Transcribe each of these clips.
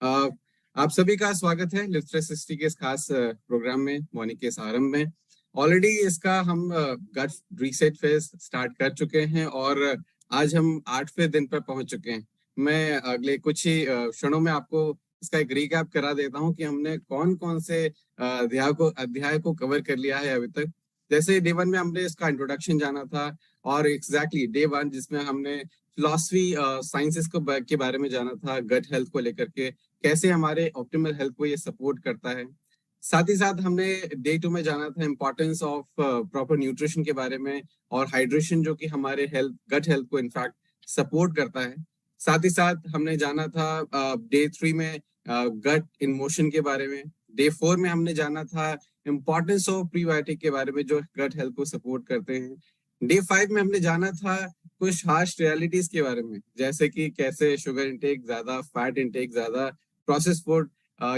अ, आप सभी का स्वागत है लिफ्ट 360 के इस खास प्रोग्राम में, मॉर्निंग के इस आरंभ में। ऑलरेडी इसका हम गट रीसेट फेज स्टार्ट कर चुके हैं और आज हम 8वें दिन पर पहुंच चुके हैं। मैं अगले कुछ ही क्षणों में आपको इसका एक रिकैप करा देता हूं कि हमने कौन कौन से अध्याय को कवर कर लिया है अभी तक। जैसे डे 1 में हमने इसका इंट्रोडक्शन जाना था, और एग्जैक्टली डे 1 जिसमें हमने फिलॉसफी साइंसेस के बारे में जाना था, गट हेल्थ को लेकर के कैसे हमारे ऑप्टिमल हेल्थ को ये सपोर्ट करता है। साथ ही साथ हमने डे 2 में जाना था इम्पोर्टेंस ऑफ प्रॉपर न्यूट्रिशन के बारे में, और हाइड्रेशन जो कि हमारे हेल्थ गट हेल्थ को इनफैक्ट सपोर्ट करता है। साथ ही साथ हमने जाना था डे 3 में गट इन मोशन के बारे में। डे 4 में हमने जाना था इम्पोर्टेंस ऑफ प्रीबायोटिक के बारे में जो गट हेल्थ को सपोर्ट करते हैं। डे 5 में हमने जाना था कुछ हार्श रियलिटीज के बारे में, जैसे कि कैसे शुगर इंटेक ज्यादा, फैट इंटेक ज्यादा, प्रोसेस फूड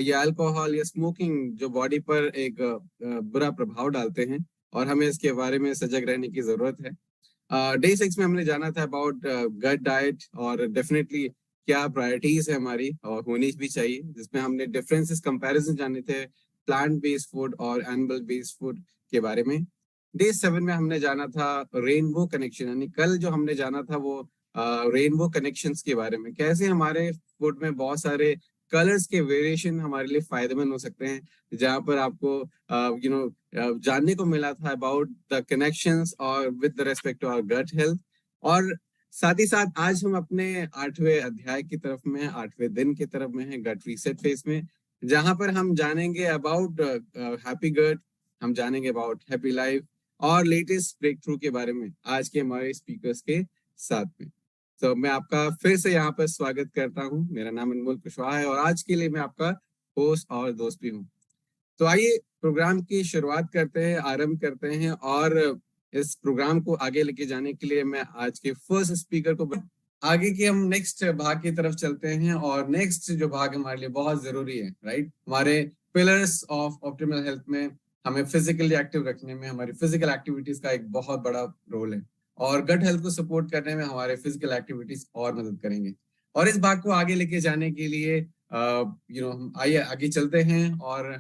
या अल्कोहल या स्मोकिंग जो बॉडी पर एक बुरा प्रभाव डालते हैं, और हमें इसके बारे में सजग रहने की जरूरत है। डे 6 में हमने जाना था अबाउट गट डाइट, और डेफिनेटली क्या प्रायोरिटीज है हमारी और होनी भी चाहिए, जिसमें हमने डिफरेंसेस कंपैरिजन जाने थे प्लांट बेस्ड फूड और एनिमल बेस्ड फूड के बारे में। डे 7 में हमने जाना था रेनबो कनेक्शन, यानी कल जो हमने जाना था वो रेनबो कनेक्शंस के बारे में, कैसे हमारे फूड में बहुत सारे कलर्स के वेरिएशन हमारे लिए फायदेमंद हो सकते हैं, जहां पर आपको जानने को मिला था अबाउट द कनेक्शंस और with respect to our gut health. और साथ ही साथ आज हम अपने 8वें अध्याय की तरफ में, 8वें दिन की तरफ में है, गट रीसेट फेज में, जहां पर हम जानेंगे अबाउट हैप्पी गट, हम जानेंगे अबाउट हैप्पी लाइफ और लेटेस्ट ब्रेक थ्रू के बारे में आज के हमारे स्पीकर्स के साथ में। तो मैं आपका फिर से यहाँ पर स्वागत करता हूँ। मेरा नाम अनमोल कुशवाहा है और आज के लिए मैं आपका होस्ट और दोस्त भी हूँ। तो आइए प्रोग्राम की शुरुआत करते हैं, आरंभ करते हैं, और इस प्रोग्राम को आगे लेके जाने के लिए मैं आज के फर्स्ट स्पीकर को आगे की हम नेक्स्ट भाग की तरफ चलते हैं। और नेक्स्ट जो भाग हमारे लिए बहुत जरूरी है, राइट, हमारे पिलर्स ऑफ ऑप्टिमल हेल्थ में हमें फिजिकली एक्टिव रखने में हमारी फिजिकल एक्टिविटीज का एक बहुत बड़ा रोल है, और गट हेल्थ को सपोर्ट करने में हमारे फिजिकल एक्टिविटीज और मदद करेंगे। और इस भाग को आगे लेके जाने के लिए हम आइए आगे चलते हैं, और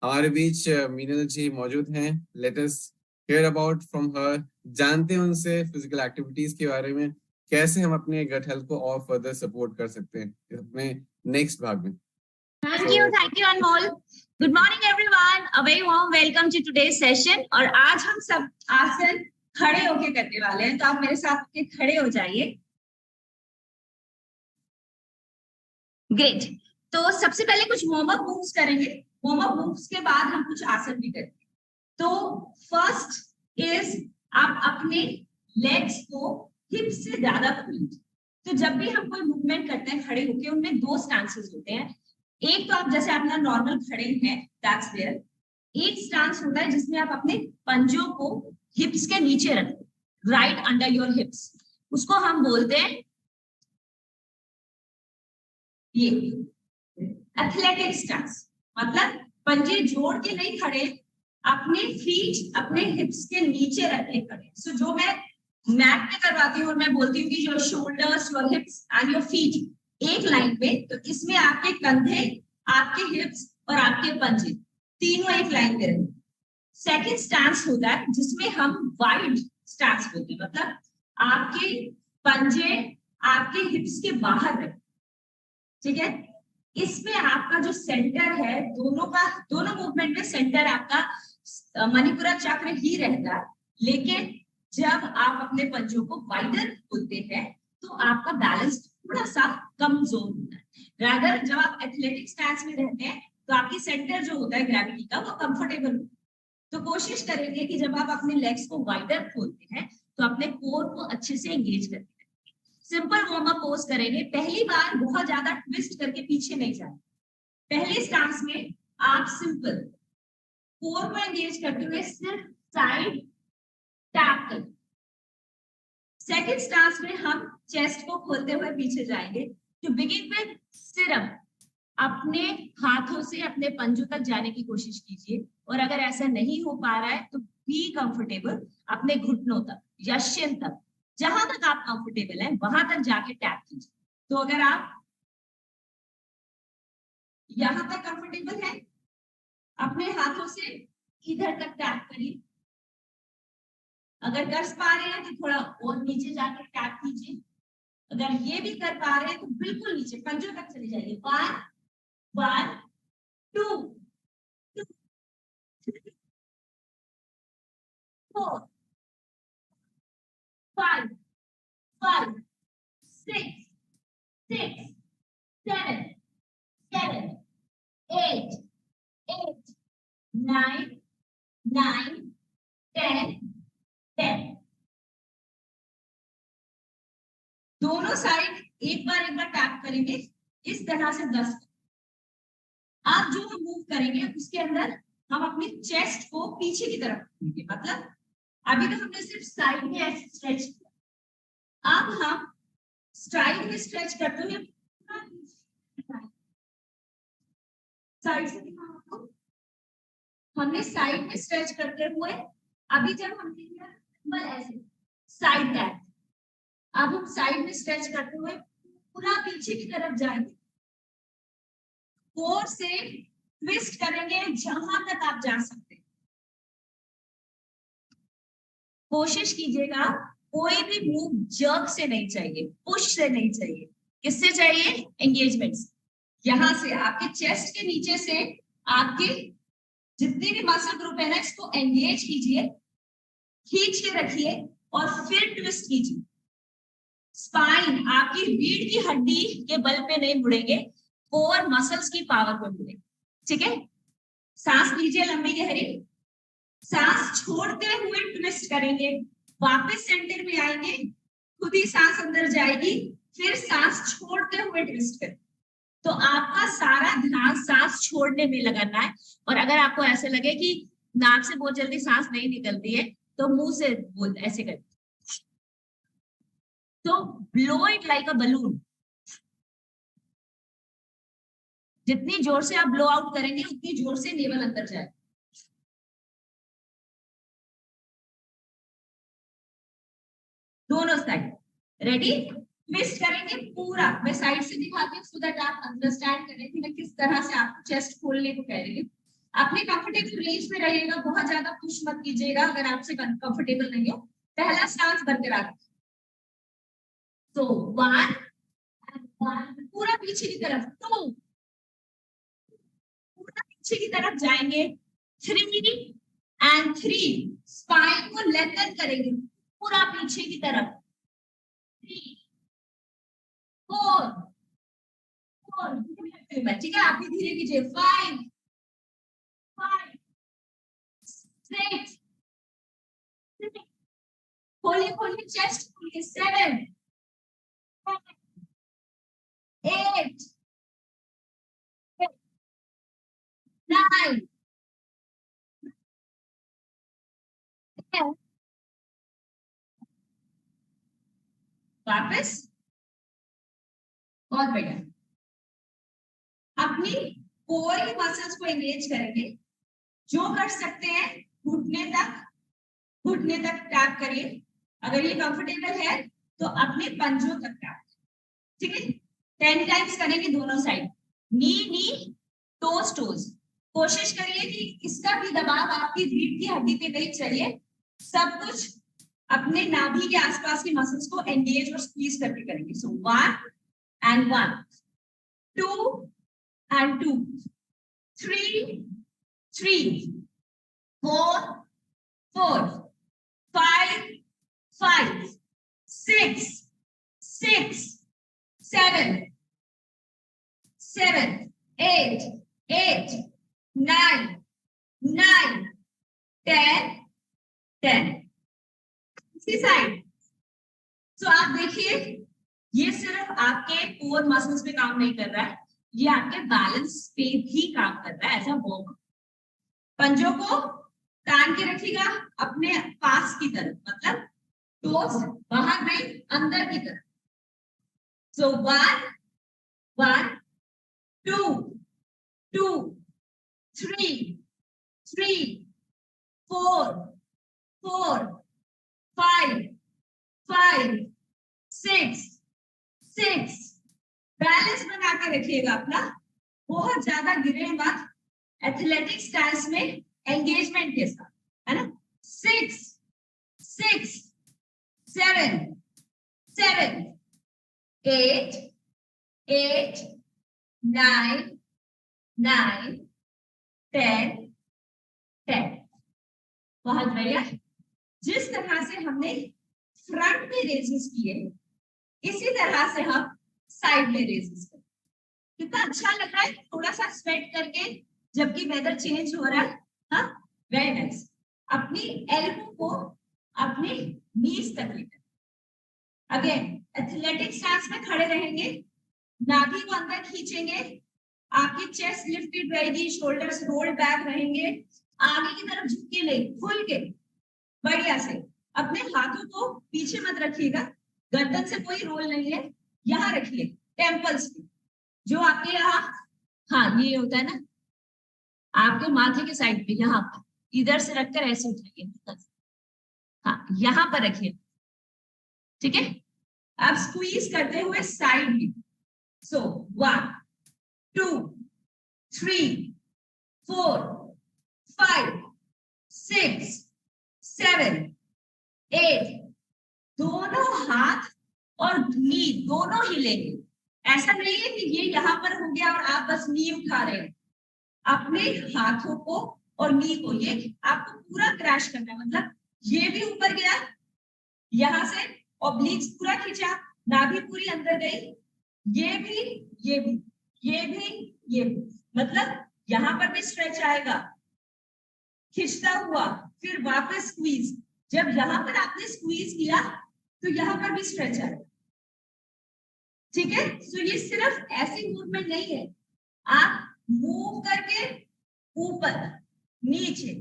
हमारे बीच मीनल जी मौजूद हैं। Let us here about from her, जानते हैं उनसे फिजिकल एक्टिविटीज के बारे में, कैसे हम अपने गट हेल्थ को और फर्दर सपोर्ट कर सकते हैं अपने नेक्स्ट भाग में। Thank you, Anmol. Good morning, everyone. A very warm welcome to today's session. और आज हम सब आसन खड़े होके करने वाले हैं, तो आप मेरे साथ के खड़े हो जाइए। ग्रेट। तो सबसे पहले कुछ वार्म अप मूव्स करेंगे। वार्म अप मूव्स के बाद हम कुछ आसन भी करेंगे। तो फर्स्ट इज आप अपने लेग्स को हिप से ज्यादा खोलिए। तो जब भी हम कोई मूवमेंट करते हैं खड़े होके, उनमें दो स्टांसेस होते हैं। एक तो आप जैसे अपना नॉर्मल खड़े हैं, दैट्स देयर। एक स्टांस होता है जिसमें आप अपने पंजों को हिप्स के नीचे रखें, राइट अंडर योर हिप्स। उसको हम बोलते हैं ये एथलेटिक स्टांस। मतलब पंजे जोड़ के नहीं खड़े, अपने फीट अपने हिप्स के नीचे रखे खड़े। सो जो मैं मैट पे करवाती हूँ और मैं बोलती हूँ कि your shoulders, your hips and your feet एक लाइन पे, तो इसमें आपके कंधे, आपके हिप्स और आपके पंजे तीनों एक लाइन पे रहेंगे। सेकंड स्टांस होता है जिसमें हम वाइड स्टांस बोलते हैं। मतलब आपके पंजे आपके हिप्स के बाहर रखें, ठीक है। इसमें आपका जो सेंटर है, दोनों मूवमेंट में सेंटर आपका मणिपुरा चक्र ही रहता है, लेकिन जब आप अपने पंजों को वाइडर खोलते हैं तो आपका बैलेंस थोड़ा सा कमजोर होता है। रादर जब आप एथलेटिक स्टैंस में रहते हैं तो आपकी सेंटर जो होता है ग्रेविटी का, वो कंफर्टेबल होता है। तो कोशिश करेंगे कि जब आप अपने लेग्स को वाइडर खोलते हैं तो अपने कोर को अच्छे से एंगेज करते हैं। सिंपल वार्म अप पोज करेंगे। पहली बार बहुत ज्यादा ट्विस्ट करके पीछे नहीं जाए। पहले स्टांस में आप सिंपल कोर को एंगेज करते हुए सिर्फ साइड टैप करें। सेकंड स्टांस में हम चेस्ट को खोलते हुए पीछे जाएंगे। टू बिगिन विद सिर्फ अपने हाथों से अपने पंजों तक जाने की कोशिश कीजिए, और अगर ऐसा नहीं हो पा रहा है तो बी कंफर्टेबल अपने घुटनों तक या शिन तक, जहां तक आप कंफर्टेबल हैं वहां तक जाके टैप कीजिए। तो अगर आप यहाँ तक कंफर्टेबल है, अपने हाथों से इधर तक टैप करिए। अगर कर पा रहे हैं तो थोड़ा और नीचे जाकर टैप कीजिए। अगर ये भी कर पा रहे हैं तो बिल्कुल नीचे पंजों तक चले जाइए। 1 1 2 3 4 5 5 6 6 7 7 8 8 9 9 10 10। दोनों साइड एक बार टैप करेंगे इस तरह से 10। आप जो मूव करेंगे उसके अंदर हम अपनी चेस्ट को पीछे की तरफ रखेंगे। मतलब अभी तो हमने सिर्फ साइड में ऐसे स्ट्रेच किया, अब हम साइड में स्ट्रेच करते हुए साइड से दिखाओ आपको। हमने साइड में स्ट्रेच करते हुए अभी जब हमने किया ऐसे साइड टैप, अब हम साइड में स्ट्रेच करते हुए पूरा पीछे की तरफ जाएंगे। कोर से ट्विस्ट करेंगे जहां तक आप जा सकते हैं। कोशिश कीजिएगा कोई भी मूव जर्क से नहीं चाहिए, पुश से नहीं चाहिए। किससे चाहिए? एंगेजमेंट से। यहां से आपके चेस्ट के नीचे से आपके जितने भी मसल ग्रुप है ना, इसको एंगेज कीजिए, खींच के रखिए और फिर ट्विस्ट कीजिए। स्पाइन आपकी रीढ़ की हड्डी के बल पे नहीं मुड़ेंगे, कोर मसल्स की पावर पे मुड़ेंगे। ठीक है, सांस लीजिए लंबी गहरी, सांस छोड़ते हुए ट्विस्ट करेंगे, वापस सेंटर में आएंगे, खुद ही सांस अंदर जाएगी, फिर सांस छोड़ते हुए ट्विस्ट करें। तो आपका सारा ध्यान सांस छोड़ने में लगाना है। और अगर आपको ऐसे लगे कि नाक से बहुत जल्दी सांस नहीं निकलती है तो मुंह से बोल ऐसे करें। तो blow it like a balloon. जितनी जोर से आप ब्लो आउट करेंगे उतनी जोर से नेवल अंदर जाए। दोनों साइड रेडी, ट्विस्ट करेंगे पूरा। मैं साइड से दिखाती हूँ सो दैट आप अंडरस्टैंड करें कि मैं किस तरह से आपको चेस्ट खोलने को कह रही हूँ। अपने कंफर्टेबल रेंज में रहिएगा, बहुत ज्यादा पुश मत कीजिएगा अगर आपसे कंफर्टेबल नहीं हो। पहला स्टांस बरकरार। तो 1 पूरा पीछे की तरफ, 2 पूरा पीछे की तरफ जाएंगे, 3 एंड 3 स्पाइन को लेंथन करेंगे पूरा पीछे की तरफ, 3 4 ठीक है, आप भी धीरे कीजिए, 5 5 6 खोलिए खोलिए चेस्ट खोलिए, 7 8 9 10। वापस, बहुत बढ़िया। अपनी कोर की मसल्स को एंगेज करेंगे, जो कर सकते हैं घुटने तक टैप करिए। अगर ये कंफर्टेबल है तो अपने पंजों तक टैप, ठीक है। 10 टाइम्स करेंगे दोनों साइड, नी टोज टोज। कोशिश करिए कि इसका भी दबाव आपकी रीढ़ की हड्डी पे नहीं चाहिए, सब कुछ अपने नाभि के आसपास की मसल्स को एंगेज और स्क्वीज करके करेंगे। सो 1 and 1 2 and 2 3 3 4 4 5 5 6 6 7 7 8 8 9 9 10 10। इसी साइड। तो आप देखिए ये सिर्फ आपके कोर मसल्स पे काम नहीं कर रहा है, ये आपके बैलेंस पे भी काम कर रहा है। ऐसा वर्क, पंजों को तान के रखिएगा अपने पास की तरफ, मतलब टोस बाहर नहीं अंदर की तरफ। सो 1 1 2 2 3 3 4 4 5 5 6 6। बैलेंस बना के रखिएगा अपना, बहुत ज्यादा गिरे मत, एथलेटिक स्टाइल्स में एंगेजमेंट के साथ, है ना। 6 6 7 7 8 8 9 9 10 10। बहुत बढ़िया। जिस तरह से हमने फ्रंट में रेजेस किए, इसी तरह से हम साइड में रेजेस करें। कितना अच्छा लग रहा है, थोड़ा सा स्वेट करके, जबकि वेदर चेंज हो रहा है। हाँ, वेरी नाइस। अपनी एल्बो को अपने नीज तक लेकर, अगेन एथलेटिक स्टांस में खड़े रहेंगे, नाभि को अंदर खींचेंगे, आपकी चेस्ट लिफ्टेड रहेगी, शोल्डर्स रोल बैक रहेंगे, आगे की तरफ झुक के ले, खुल के बढ़िया से। अपने हाथों को पीछे मत रखिएगा, गर्दन से कोई रोल नहीं है, यहाँ रखिए टेम्पल्स पे, जो आपके यहाँ, हाँ ये होता है ना, आपके माथे के साइड पे, यहाँ पर इधर से रखकर ऐसे उठाइए, हाँ यहाँ पर रखिए, ठीक है। अब स्क्वीज करते हुए साइड में, सो 1 2 3 4 5 6 7 8। दोनों हाथ और नी दोनों हिलेंगे। ऐसा नहीं है कि ये यहाँ पर हो गया और आप बस नी उठा रहे हैं। अपने हाथों को और नी को, ये आपको पूरा क्रैश करना है, मतलब ये भी ऊपर गया, यहां से ऑब्लिक्स पूरा खींचा, नाभि पूरी अंदर गई, ये भी ये भी ये भी ये भी, मतलब यहां पर भी स्ट्रेच आएगा, खींचता हुआ, फिर वापस स्क्वीज। जब यहां पर आपने स्क्वीज किया तो यहां पर भी स्ट्रेच आएगा, ठीक है। सो ये सिर्फ ऐसी मूवमेंट नहीं है, आप मूव करके ऊपर नीचे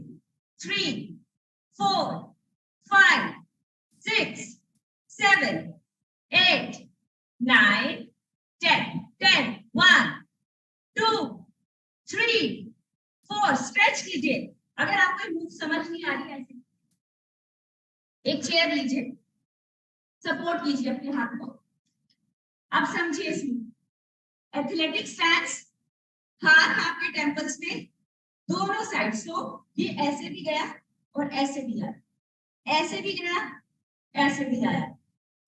3 4 5 6 7 8 9 10 10 1 2 3 4। स्ट्रेच कीजिए। अगर आपको मूव समझ नहीं आ रही है, ऐसे एक चेयर लीजिए, सपोर्ट कीजिए अपने हाथ को। अब समझिए इसमें एथलेटिक स्टैंस, हाथ आपके टेम्पल्स में, दोनों साइड। सो ये ऐसे भी गया और ऐसे भी आया, ऐसे भी गया, ऐसे भी आया,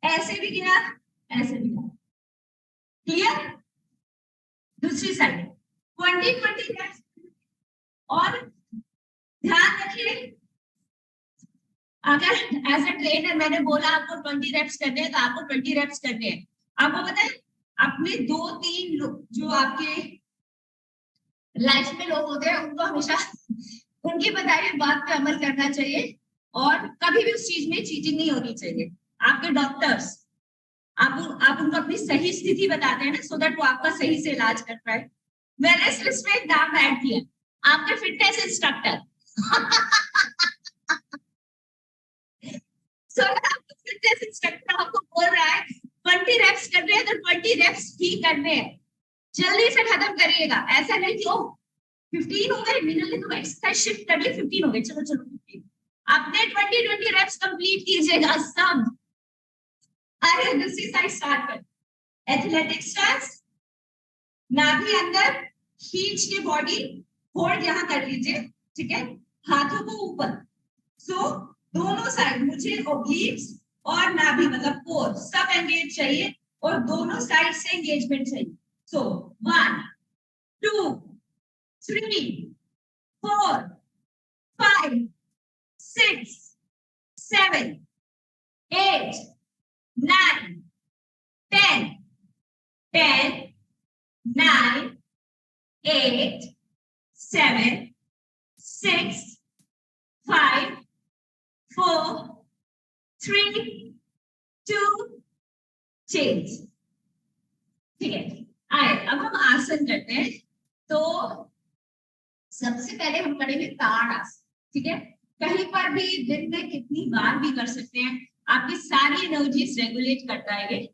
ऐसे भी गया, ऐसे भी आया। क्लियर? दूसरी साइड 20-20 और ध्यान रखिए, अगर एज ए ट्रेनर मैंने बोला आपको 20 रेप्स करने हैं तो आपको 20 रेप्स करने हैं। आपको पता है, अपने 2-3 लोग जो आपके लाइफ में लोग होते हैं, उनको हमेशा उनकी बताई हुई बात पे अमल करना चाहिए और कभी भी उस चीज में चीटिंग नहीं होनी चाहिए। आपके डॉक्टर्स, आप उनको अपनी सही स्थिति बताते हैं ना, सो दैट वो आपका सही से इलाज कर पाए। मैंने इस लिस्ट में एक नाम ऐड किया, आपके फिटनेस इंस्ट्रक्टर। सो आपका फिटनेस इंस्ट्रक्टर आपको बोल रहा है 20 रेप्स करने हैं तो 20 रेप्स ही करने हैं, जल्दी से खत्म करिएगा। ऐसा नहीं कि 15 हो गए, मिनल ने तो एक्सरसाइज शिफ्ट कर ली, 15 हो गए, चलो चलो 15। अपने 20 रेप्स कंप्लीट कीजिएगा सब। अरे दूसरी साइड स्टार्ट कर, एथलेटिक स्टांस, नाभि अंदर खींच के बॉडी होल्ड यहां कर लीजिए, ठीक है, हाथों को ऊपर। सो दोनों साइड मुझे ओब्लिक्स और नाभि मतलब कोर सब एंगेज चाहिए और दोनों साइड से एंगेजमेंट चाहिए। सो 1 2 3 4 5 6 7 8 9 10 10 9 8 7 6 5 4 3 2 चेंज। ठीक है, आए अब हम आसन करते हैं। तो सबसे पहले हम करेंगे ताड़ आसन, ठीक है। कहीं पर भी दिन में कितनी बार भी कर सकते हैं, आपकी सारी एनर्जीज रेगुलेट करता है ये।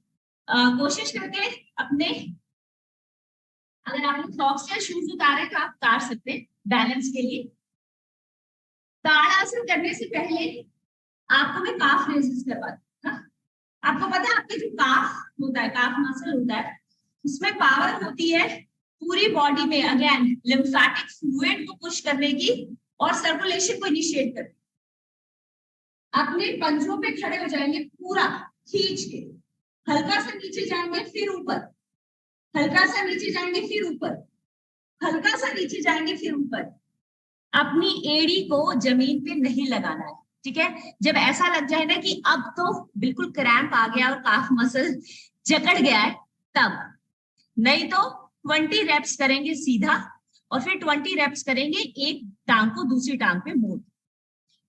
कोशिश करके अपने, अगर आपने सॉक्स या शूज उतारे तो आप उतार सकते हैं बैलेंस के लिए। ताड़ आसन करने से पहले आपको मैं काफ रेजेस करवाती हूँ। आपको पता है आपके जो काफ होता है, काफ मसल होता है, उसमें पावर होती है पूरी बॉडी में अगेन लिम्फेटिक फ्लूइड को पुश करने की और सर्कुलेशन को इनिशिएट करने। अपने पंजों पे खड़े हो जाएंगे पूरा खींच के, हल्का सा नीचे जाएंगे फिर ऊपर, हल्का सा नीचे जाएंगे फिर ऊपर, हल्का सा नीचे जाएंगे फिर ऊपर। अपनी एड़ी को जमीन पे नहीं लगाना है, ठीक है। जब ऐसा लग जाए ना कि अब तो बिल्कुल क्रैम्प आ गया और काफ मसल जकड़ गया है, तब। नहीं तो 20 रेप्स करेंगे सीधा और फिर 20 रेप्स करेंगे एक टांग को दूसरी टांग पे मोड़।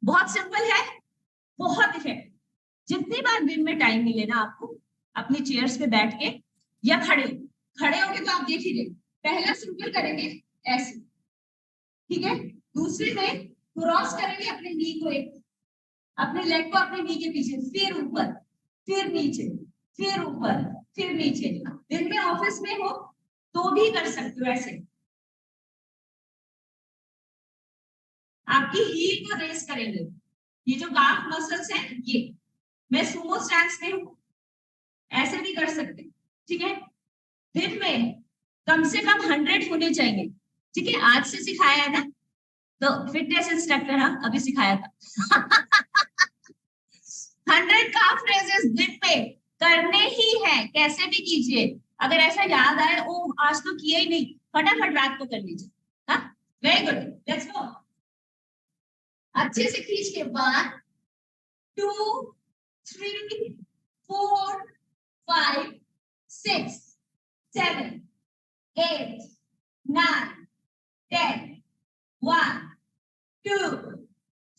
बहुत सिंपल है, बहुत इफेक्टिव। जितनी बार दिन में टाइम मिले ना आपको, अपनी चेयर्स पे बैठ के या खड़े होगे तो आप देख ही रहे। पहला सिंपल करेंगे ऐसे, ठीक है। दूसरे में क्रॉस करेंगे अपने नी को, एक अपने लेग को अपने नी के पीछे, फिर ऊपर, फिर नीचे, फिर ऊपर, फिर नीचे। दिन में ऑफिस में हो तो भी कर सकते हो ऐसे। आपकी हील को रेस करेंगे, ये जो काफ मसल्स हैं ये। मैं सुमो स्टैंस में हूं, ऐसे भी कर सकते, ठीक है। दिन में कम से कम 100 होने चाहिए, ठीक है। आज से सिखाया है ना, तो फिटनेस इंस्ट्रक्टर हाँ अभी सिखाया था 100 काफ रेजेस दिन में करने ही है, कैसे भी कीजिए। अगर ऐसा याद आए ओ आज तो किया ही नहीं, फटाफट रात को कर लीजिए। हाँ, वेरी गुड, लेट्स गो। अच्छे से खींच के 1 2 3 4 5 6 7 8 9 10 1 2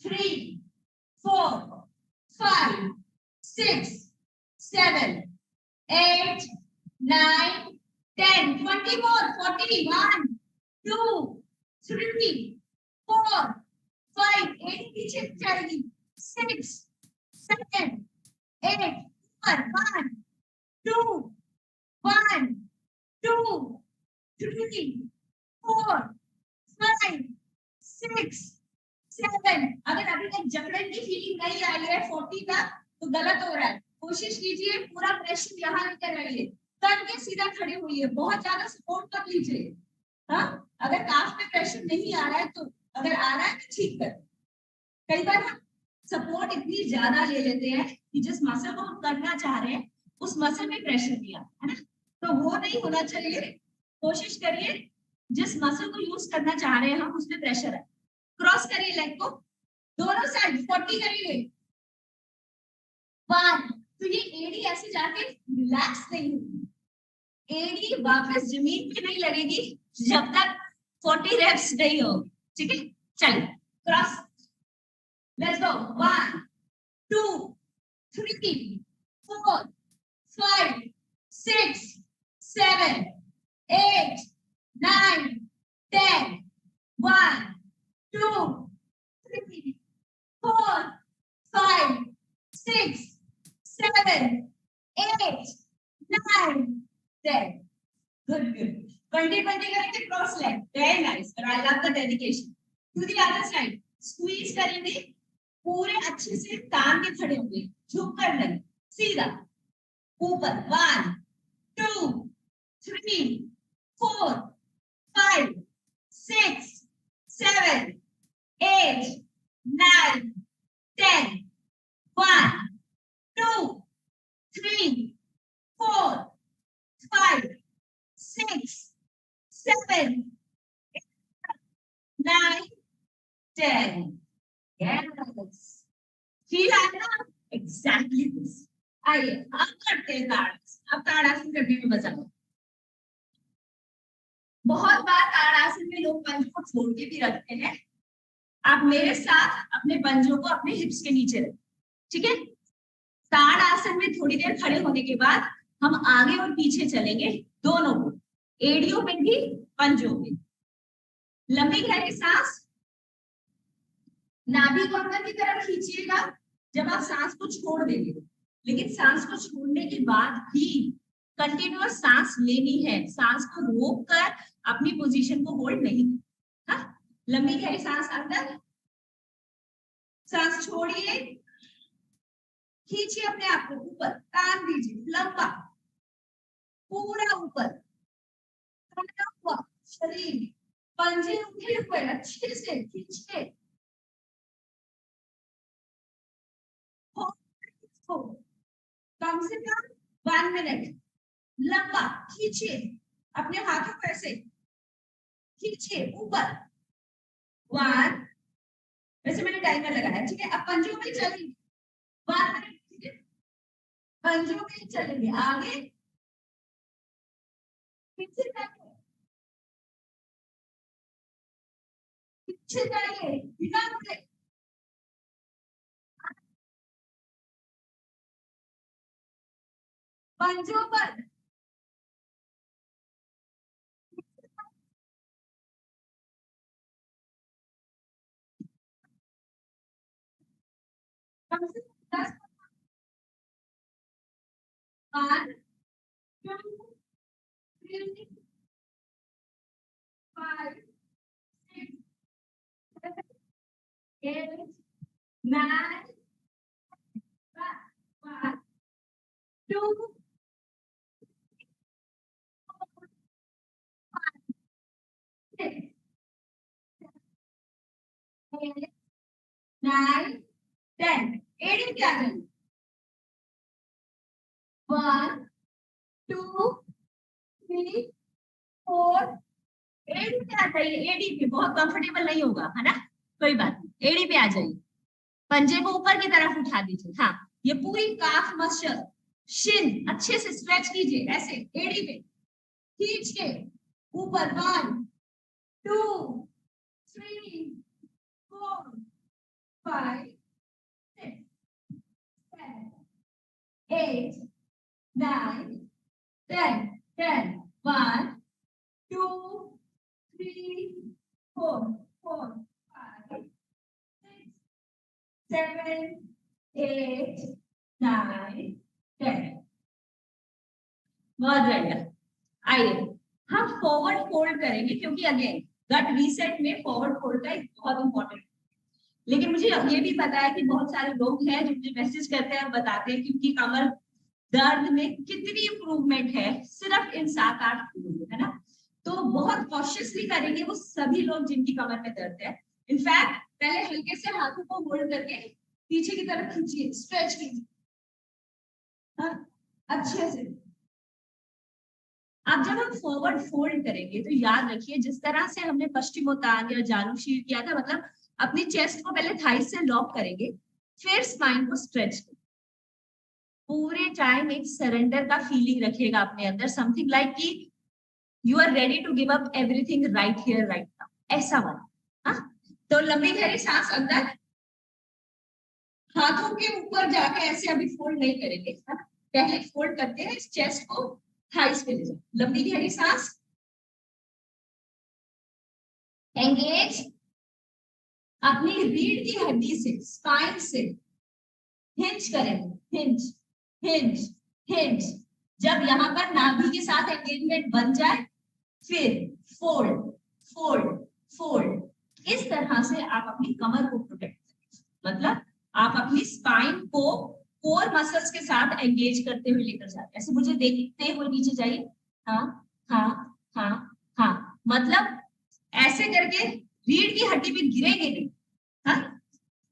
3 4 5 6 7 8 9 10 20 more 40 1 2 3 4 5 8 पीछे जाएगी 6 7 8 1 2 1 2 3 4 5 6 7। अगर अभी तक जकड़न की फीलिंग नहीं आई है 40 का तो गलत हो रहा है। कोशिश कीजिए पूरा प्रेशर यहाँ लेकर रहिए, तन के सीधा खड़े होइए, बहुत ज्यादा सपोर्ट कर लीजिए। हाँ, अगर काफ पे प्रेशर नहीं आ रहा है तो, अगर आ रहा है तो ठीक कर। कई बार हम सपोर्ट इतनी ज्यादा ले लेते हैं कि जिस मसल को हम करना चाह रहे हैं उस मसल में प्रेशर दिया है ना, तो वो नहीं होना चाहिए। कोशिश करिए जिस मसल को यूज करना चाह रहे हैं हम उसमें प्रेशर है। क्रॉस करिए लेग को, दोनों साइड 40 करिए। 1, तो ये एडी ऐसे जाके रिलैक्स नहीं होगी, एडी वापस जमीन पे नहीं लगेगी जब तक 40 रेप्स नहीं हो, ठीक है। चलिए cross, let's go. 1 2 3 4 5 6 7 8 9 10 1 2 3 4 5 6 7 8 9 10। Good, good. 20 करेंगे cross leg, very nice. I love the dedication. To the other side squeeze करेंगे, पूरे अच्छे से तान के खड़े होंगे, झुक कर नहीं, सीधा ऊपर। 1 2 3 4 5 6 7 8 9 10 1 2 3 4 5 6 7 9 10। Yes. फील आया ना? Exactly this. आइए अब करते हैं ताड़ासन। अब ताड़ासन करने में मजा आता है। बहुत बार ताड़ासन में लोग पंज को छोड़ के भी रखते हैं। आप मेरे साथ अपने पंजों को अपने हिप्स के नीचे रखें, ठीक है। ताड़ासन में थोड़ी देर खड़े होने के बाद हम आगे और पीछे चलेंगे, दोनों को, एड़ियों में भी पंजों में। लंबी गहरी सांस, नाभि को अंदर की तरफ खींचिएगा जब आप सांस को छोड़ देंगे, लेकिन सांस को छोड़ने के बाद भी कंटिन्यूअस सांस लेनी है, सांस को रोककर अपनी पोजीशन को होल्ड नहीं। हाँ, लंबी गहरी सांस अंदर, सांस छोड़िए, खींचिए अपने आप को ऊपर, तान दीजिए लंबा, पूरा ऊपर, बना हुआ शरीर, पंजे उठे हुए अच्छे से खींच के कम से कम 1 मिनट लंबा खींचिए अपने हाथों को ऐसे खींचिए ऊपर 1। वैसे मैंने टाइमर लगाया, ठीक है। अब पंजों में चलेंगे 1 मिनट, ठीक है। पंजों में चलेंगे आगे पीछे जाइए, पीछे जाइए बिना मुड़े, पंजों पर कम से कम 10 1 2 3 5 6 7 8 9 1 2 6 8 9 10 एडी क्या है 1 2 3 4 एडी पे आ जाइए। एडी पे बहुत कंफर्टेबल नहीं होगा है ना, कोई बात नहीं, एडी पे आ जाइए। पंजे को ऊपर की तरफ उठा दीजिए। हाँ, ये पूरी काफ मसल शिन अच्छे से स्ट्रेच कीजिए ऐसे एडी पे खींच के ऊपर 1 2 3 4 5 6 7 8 9 10 10 1 2 3 4 4 5 6 7 8 9 10। बहुत बढ़िया। आइए हम फॉरवर्ड फोल्ड करेंगे क्योंकि अगेन गट रीसेट में फॉरवर्ड फोल्ड का एक बहुत इंपॉर्टेंट, लेकिन मुझे ये भी पता है कि बहुत सारे लोग हैं जो मुझे मैसेज करते हैं और बताते हैं कि उनकी कमर दर्द में कितनी इंप्रूवमेंट है सिर्फ इन 7-8 दिनों में, है ना। तो बहुत कॉशियसली करेंगे वो सभी लोग जिनकी कमर में दर्द है। इनफैक्ट पहले हल्के से हाथों को होल्ड करके पीछे की तरफ खींचिए, स्ट्रेच कीजिए, हाँ अच्छे से। अब जब हम फॉरवर्ड फोल्ड करेंगे तो याद रखिए जिस तरह से हमने पश्चिमोत्तान या जानुशीर किया था, मतलब अपनी चेस्ट को पहले थाइस से लॉक करेंगे फिर स्पाइन को स्ट्रेच करेंगे। पूरे टाइम एक सरेंडर का फीलिंग रखिएगा अपने अंदर, समथिंग लाइक कि you are ready to give up everything right here right now, ऐसा वाला। हाँ, तो लंबी गहरी सांस अंदर, हाथों के ऊपर जाके ऐसे अभी फोल्ड नहीं करेंगे, हाँ? पहले फोल्ड करते हैं इस चेस्ट को थाइस पे ले जाओ, लंबी गहरी सांस, एंगेज अपनी रीढ़ की हड्डी से स्पाइन से हिंज करेंगे, हिंज हिंज हिंज। जब यहाँ पर नाभि के साथ एंगेजमेंट बन जाए फिर फोल्ड फोल्ड फोल्ड। इस तरह से आप अपनी कमर को प्रोटेक्ट करें, मतलब आप अपनी स्पाइन को कोर मसल्स के साथ एंगेज करते हुए लेकर जाते हैं। ऐसे मुझे देखते हुए नीचे जाइए, हाँ हाँ हाँ हाँ, मतलब ऐसे करके रीढ़ की हड्डी पे गिरेंगे नहीं, हाँ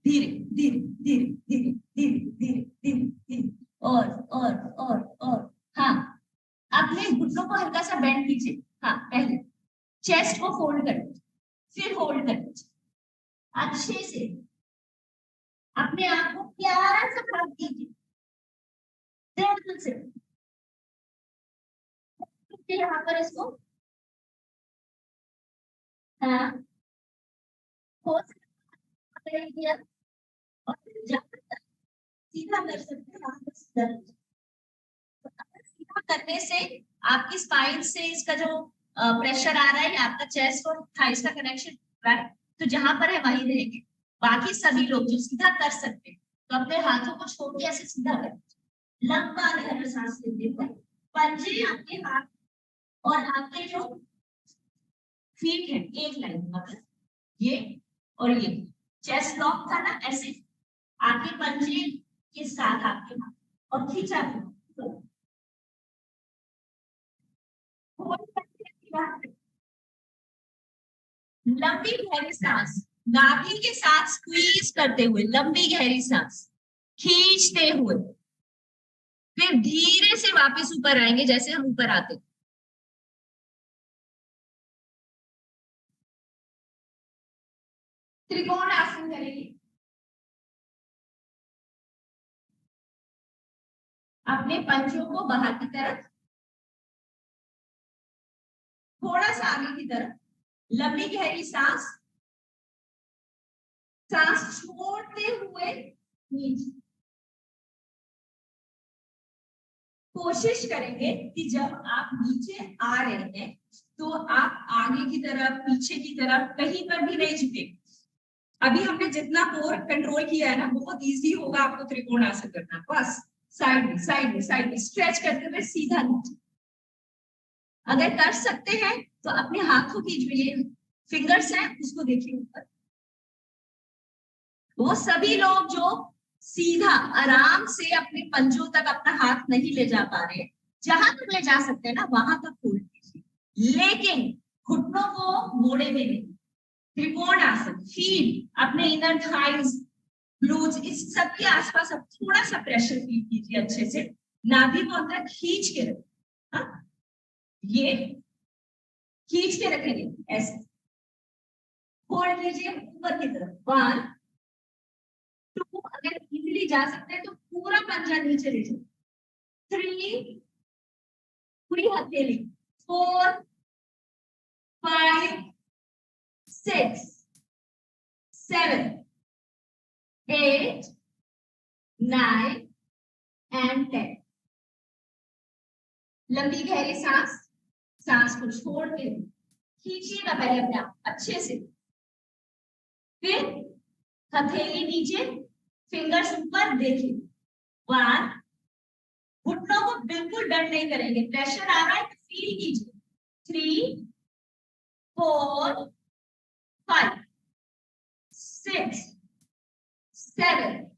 धीरे धीरे धीरे धीरे धीरे धीरे धीरे धीरे और हाँ अपने घुटनों को हल्का सा बेंड कीजिए। हाँ, पहले चेस्ट को फोल्ड कर लीजिए फिर होल्ड कर लीजिए अच्छे से, अपने आप को प्यार से हक कीजिए दिल से। यहाँ पर इसको हाँ हो सकता है और सीधा कर सकते हैं। सीधा करने से आपकी स्पाइन से इसका जो प्रेशर आ रहा है, आपका चेस्ट और थाइस का कनेक्शन हो रहा है, तो जहां पर है वहीं रहेंगे। बाकी सभी लोग जो सीधा कर सकते हैं तो अपने हाथों को छोड़ के ऐसे सीधा करें, लंबा गहरा सांस लेते हुए पंजे आपके हाथ और आपके जो फीट है एक लाइन, मतलब ये और ये चेस्ट लॉक था ना, ऐसे आगे पंजे के साथ आपके हाथ और खींचा लंबी गहरी सांस, नाभि के साथ स्क्वीज करते हुए लंबी गहरी सांस खींचते हुए, फिर धीरे से वापस ऊपर आएंगे जैसे हम ऊपर आते। त्रिकोण आसन करेंगे। अपने पंजों को बाहर की तरफ, थोड़ा सा आगे की तरफ, लंबी गहरी सांस, सांस छोड़ते हुए नीचे। कोशिश करेंगे कि जब आप नीचे आ रहे हैं तो आप आगे की तरफ, पीछे की तरफ कहीं पर भी नहीं झुके। अभी हमने जितना कोर कंट्रोल किया है ना, बहुत इजी होगा आपको त्रिकोण आसन करना। बस साइड में साइड में साइड में स्ट्रेच करते हुए सीधा नीचे। अगर कर सकते हैं तो अपने हाथों की जो ये फिंगर्स हैं उसको देखिए ऊपर। वो सभी लोग जो सीधा आराम से अपने पंजों तक अपना हाथ नहीं ले जा पा रहे, जहां तक ले जा सकते हैं ना वहां तक खोल दीजिए, लेकिन घुटनों को मोड़े में नहीं। त्रिकोण आसन, फील अपने इनर थाइज, ग्लूट्स, इस सब के आसपास अब थोड़ा सा प्रेशर फील कीजिए अच्छे से। नाभि को अंदर खींच के रखें, ये खींच के रखेंगे ऐसे, होल्ड कीजिए ऊपर की तरफ। 1 2, अगर इजीली जा सकते हैं तो पूरा पंजा नीचे ले जाइए। 3, पूरी हथेली। 4 5 6 7 8 9 and 10। लंबी गहरी सांस, सांस को छोड़ के खींचिएगा पहले अपने आप अच्छे से, फिर हथेली नीचे, फिंगर्स ऊपर, देखिए। 1, घुटनों को बिल्कुल बेंड नहीं करेंगे, प्रेशर आ रहा है तो फील कीजिए। 3 4 5 6 7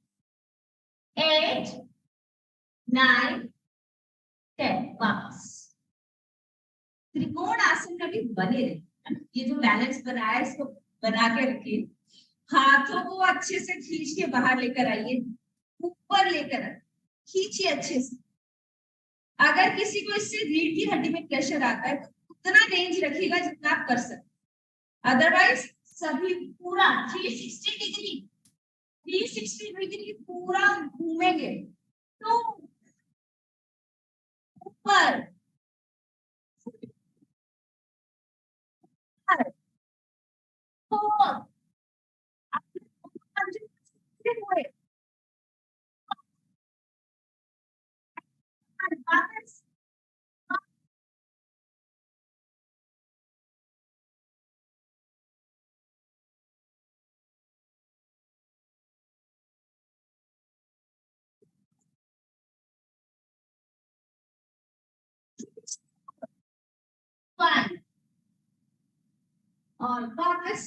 8 9 10। वापस त्रिकोण आसन में भी बने रहे। ये जो बैलेंस बनाया है इसको बना के रखिए। हाथों को अच्छे से खींच के बाहर लेकर आइए, ऊपर लेकर आइए, खींचिए अच्छे से। अगर किसी को इससे रीढ़ की हड्डी में प्रेशर आता है तो उतना रेंज रखिएगा जितना आप कर सकते, अदरवाइज सभी पूरा 360 डिग्री पूरा घूमेंगे तो ऊपर और वापस।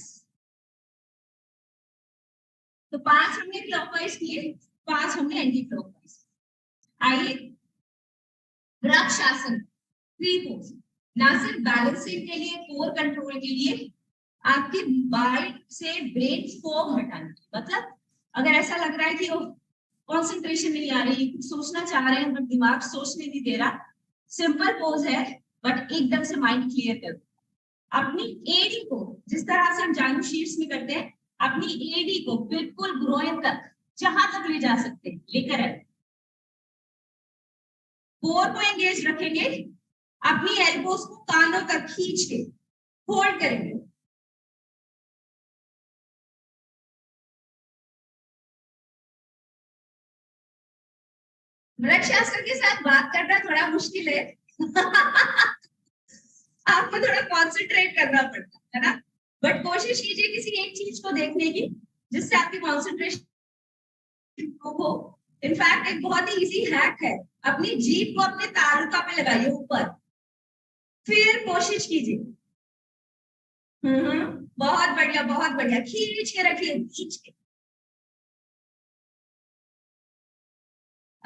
तो 5 हमने क्लॉकवाइज किए, 5 हमने एंटी क्लॉकवाइज। आइए वृक्ष आसन, 3 पोज, ना सिर्फ बैलेंसिंग के लिए, कोर कंट्रोल के लिए, आपके माइंड से ब्रेन फॉग हटाने। मतलब अगर ऐसा लग रहा है कि कंसंट्रेशन नहीं आ रही, कुछ सोचना चाह रहे हैं बट दिमाग सोचने नहीं दे रहा, सिंपल पोज है बट एकदम से माइंड क्लियर कर। अपनी एडी को, जिस तरह से हम जानु शीर्ष में करते हैं, अपनी एडी को बिल्कुल ग्रोइन तक, जहां तक ले जा सकते हैं लेकर आए। कोर को एंगेज रखेंगे, अपनी एल्बोज को कानों तक खींच के होल्ड करेंगे। वृक्षासन के साथ बात करना थोड़ा मुश्किल है आपको थोड़ा कॉन्सेंट्रेट करना पड़ता है ना, बट कोशिश कीजिए किसी एक चीज को देखने की जिससे आपकी कॉन्सेंट्रेशन हो। इनफैक्ट एक बहुत ही इजी हैक है, अपनी जीभ को अपने तालुका पे लगाइए ऊपर, फिर कोशिश कीजिए। बहुत बढ़िया, बहुत बढ़िया, खींच के रखिए, खींच के।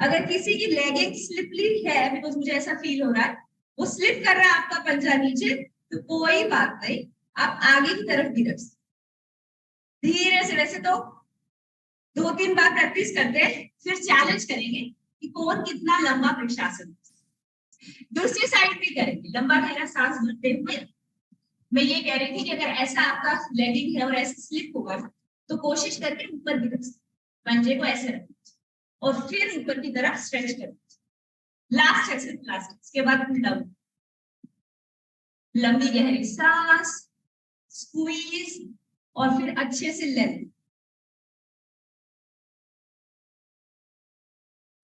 अगर किसी की लेगिंग स्लिपली है, बिकॉज मुझे ऐसा फील हो रहा है, वो स्लिप कर रहा है आपका पंजा नीचे, तो कोई बात नहीं, आप आगे की तरफ भी रख सकते, धीरे से। वैसे तो 2-3 बार प्रैक्टिस करते हैं, फिर चैलेंज करेंगे कि कौन कितना लंबा वृक्षासन। दूसरी साइड भी करेंगे, लंबा गहरा सांस भरते हुए। मैं ये कह रही थी कि अगर ऐसा आपका लेगिंग है और ऐसे स्लिप होगा तो कोशिश करके ऊपर की तरफ पंजे को ऐसे रखना और फिर ऊपर की तरफ स्ट्रेच करना। लास्ट एक्सरसाइज, इसके बाद लंबी गहरी सांस, स्क्वीज और फिर अच्छे से लेंथ।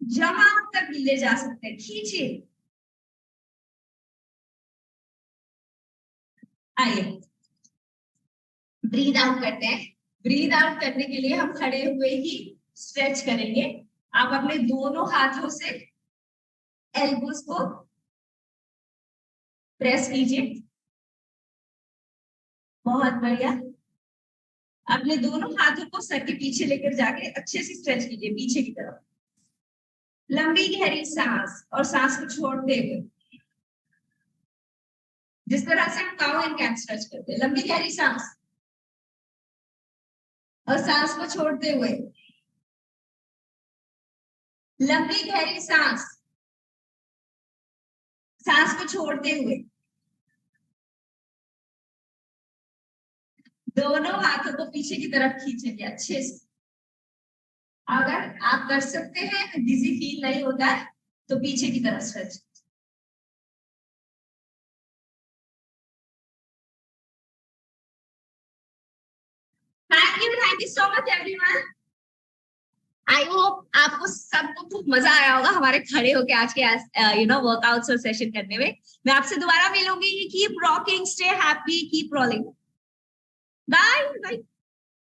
जहां तक ले जा सकते हैं खींचिए। आइए ब्रीद आउट करते हैं। ब्रीद आउट करने के लिए हम खड़े हुए ही स्ट्रेच करेंगे। आप अपने दोनों हाथों से एल्बोस को प्रेस कीजिए। बहुत बढ़िया। अपने दोनों हाथों को सर के पीछे लेकर जाके अच्छे से स्ट्रेच कीजिए पीछे की तरफ। लंबी गहरी सांस और सांस को छोड़ते हुए, जिस तरह से हम काउ एंड कैट स्ट्रेच करते हैं। लंबी गहरी सांस और सांस को छोड़ते हुए, लंबी गहरी सांस, सांस को छोड़ते हुए। दोनों हाथों को पीछे की तरफ खींचेंगे अच्छे से। अगर आप कर सकते हैं, डिजी फील नहीं होता है तो पीछे की तरफ stretch. Thank you so much everyone. I hope आपको सबको खूब मजा आया होगा हमारे खड़े होके आज के वर्कआउट्स और सेशन करने में। मैं आपसे दोबारा मिलूंगी। Keep rocking, stay happy, keep rolling.